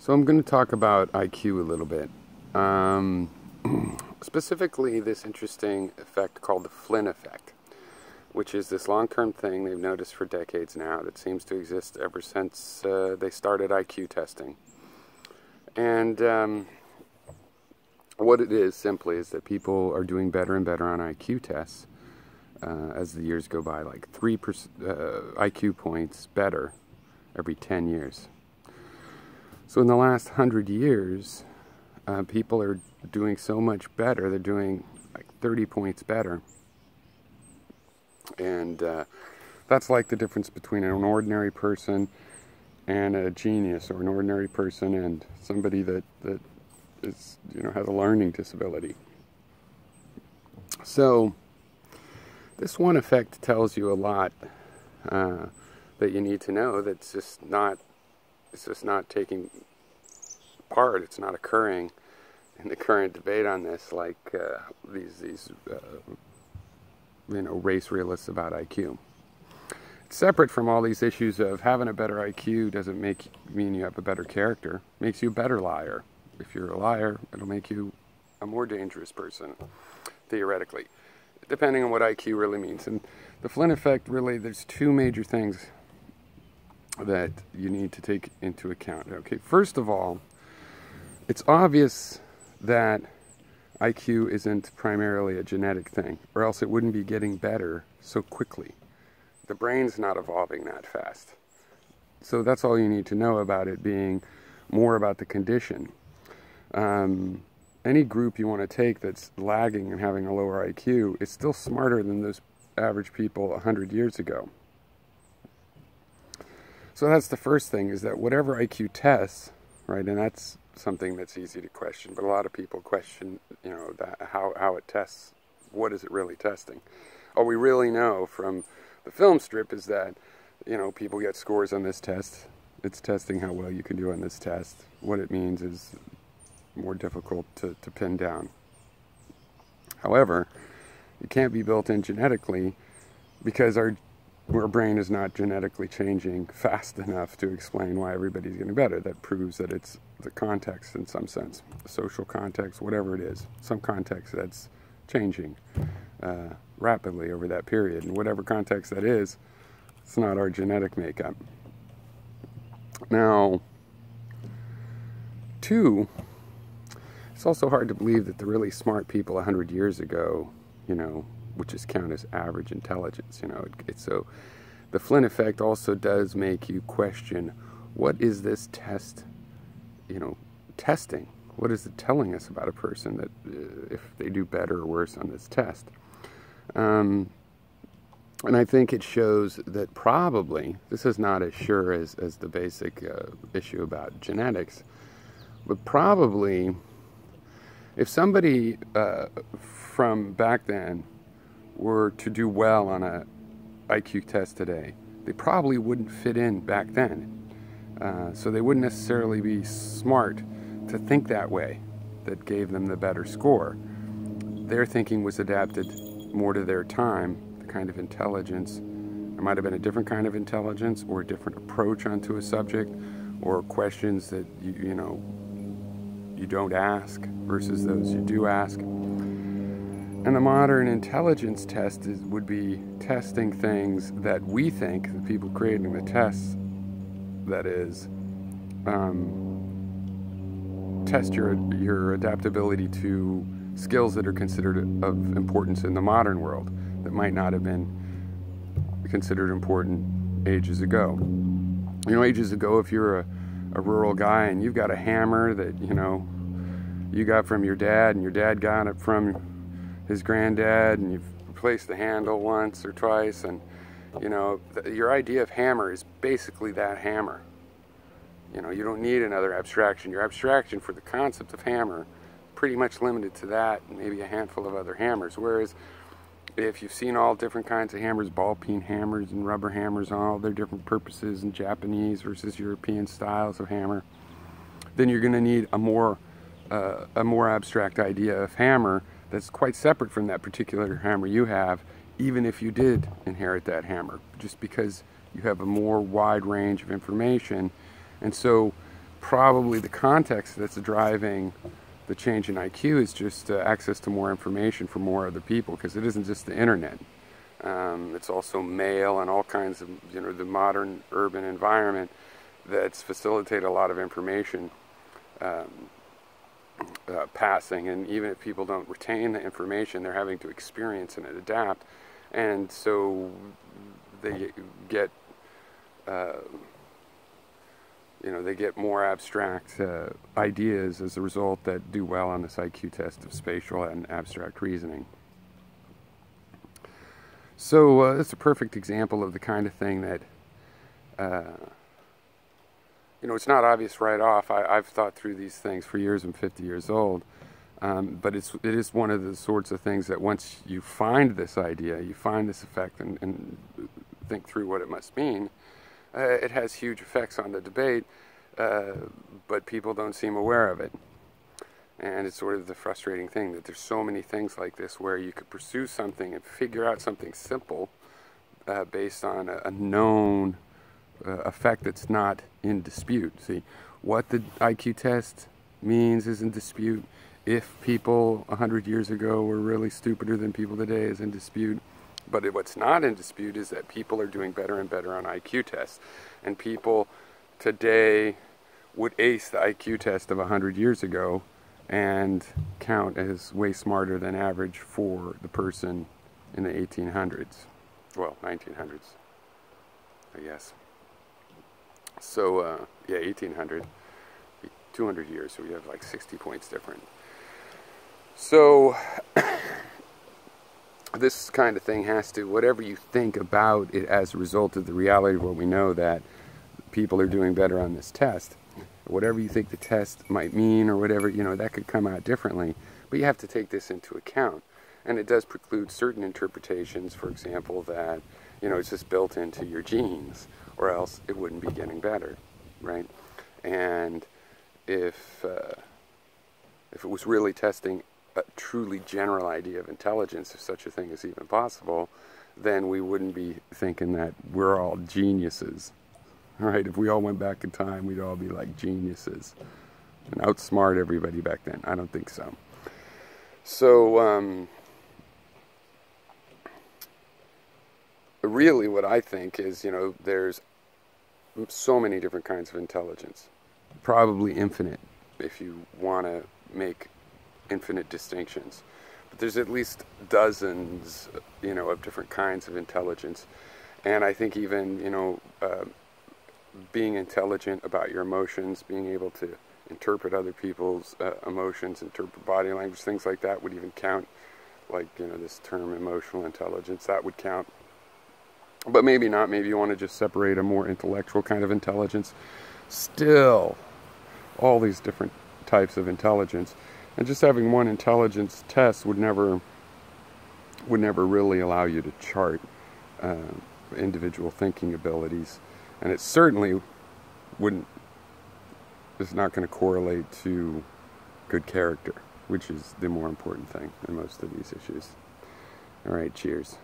So I'm going to talk about IQ a little bit. Specifically this interesting effect called the Flynn effect, which is this long-term thing they've noticed for decades now that seems to exist ever since they started IQ testing. And what it is simply is that people are doing better and better on IQ tests as the years go by, like 3 IQ points better every 10 years. So in the last 100 years, people are doing so much better. They're doing like 30 points better. And that's like the difference between an ordinary person and a genius, or an ordinary person and somebody that is, has a learning disability. So this one effect tells you a lot that you need to know. That's just not taking part. It's not occurring in the current debate on this, like these race realists about IQ. It's separate from all these issues of having a better IQ doesn't mean you have a better character. It makes you a better liar. If you're a liar, it'll make you a more dangerous person, theoretically, depending on what IQ really means. And the Flynn effect, really, there's two major things that you need to take into account. Okay, first of all, it's obvious that IQ isn't primarily a genetic thing, or else it wouldn't be getting better so quickly. The brain's not evolving that fast. So that's all you need to know about it being more about the condition. Any group you want to take that's lagging and having a lower IQ is still smarter than those average people 100 years ago. So that's the first thing, is that whatever IQ tests, right, and that's something that's easy to question, but a lot of people question, how it tests. What is it really testing? All we really know from the film strip is that, people get scores on this test. It's testing how well you can do on this test. What it means is more difficult to pin down. However, it can't be built in genetically because our brain is not genetically changing fast enough to explain why everybody's getting better. That proves that it's the context in some sense, the social context, whatever it is, some context that's changing rapidly over that period. And whatever context that is, it's not our genetic makeup. Now, two, it's also hard to believe that the really smart people 100 years ago, which is counted as average intelligence, so the Flynn effect also does make you question, what is this test, testing? What is it telling us about a person that if they do better or worse on this test? And I think it shows that probably, this is not as sure as the basic issue about genetics, but probably if somebody from back then were to do well on a IQ test today, they probably wouldn't fit in back then. So they wouldn't necessarily be smart to think that way that gave them the better score. Their thinking was adapted more to their time, the kind of intelligence. There might have been a different kind of intelligence or a different approach onto a subject, or questions that you don't ask versus those you do ask. And the modern intelligence test would be testing things that we think, the people creating the tests, that is, test your adaptability to skills that are considered of importance in the modern world that might not have been considered important ages ago. Ages ago, if you're a rural guy and you've got a hammer that, you got from your dad, and your dad got it from his granddad, and you've replaced the handle once or twice, and your idea of hammer is basically that hammer. You don't need another abstraction. Your abstraction for the concept of hammer is pretty much limited to that and maybe a handful of other hammers. Whereas if you've seen all different kinds of hammers, ball peen hammers and rubber hammers, all their different purposes, and Japanese versus European styles of hammer, then you're going to need a more abstract idea of hammer that's quite separate from that particular hammer you have, even if you did inherit that hammer, just because you have a more wide range of information. And so probably the context that's driving the change in IQ is just access to more information for more other people, because it isn't just the internet. It's also mail and all kinds of, the modern urban environment that's facilitated a lot of information passing, and even if people don't retain the information, they're having to experience and adapt, and so they get they get more abstract ideas as a result that do well on this IQ test of spatial and abstract reasoning. So it's a perfect example of the kind of thing that it's not obvious right off. I've thought through these things for years. I'm 50 years old. But it is one of the sorts of things that once you find this idea, you find this effect and think through what it must mean, it has huge effects on the debate, but people don't seem aware of it. And it's sort of the frustrating thing that there's so many things like this where you could pursue something and figure out something simple based on a known effect that's not in dispute. See, what the IQ test means is in dispute. If people 100 years ago were really stupider than people today is in dispute. But what's not in dispute is that people are doing better and better on IQ tests. And people today would ace the IQ test of 100 years ago and count as way smarter than average for the person in the 1800s. Well, 1900s, I guess. So, yeah, 1800, 200 years, so we have like 60 points different. So, this kind of thing has to, whatever you think about it as a result of the reality of what we know, that people are doing better on this test, whatever you think the test might mean or whatever, that could come out differently. But you have to take this into account. And it does preclude certain interpretations, for example, that, it's just built into your genes, or else it wouldn't be getting better, right? And if it was really testing a truly general idea of intelligence, if such a thing is even possible, then we wouldn't be thinking that we're all geniuses, right? If we all went back in time, we'd all be like geniuses and outsmart everybody back then. I don't think so. So, really what I think is, there's so many different kinds of intelligence, probably infinite if you want to make infinite distinctions. But there's at least dozens, of different kinds of intelligence. And I think even, being intelligent about your emotions, being able to interpret other people's emotions, interpret body language, things like that would even count. Like, this term emotional intelligence, that would count. But maybe not. Maybe you want to just separate a more intellectual kind of intelligence. Still, all these different types of intelligence. And just having one intelligence test would never really allow you to chart individual thinking abilities. And it certainly is not going to correlate to good character, which is the more important thing in most of these issues. All right, cheers.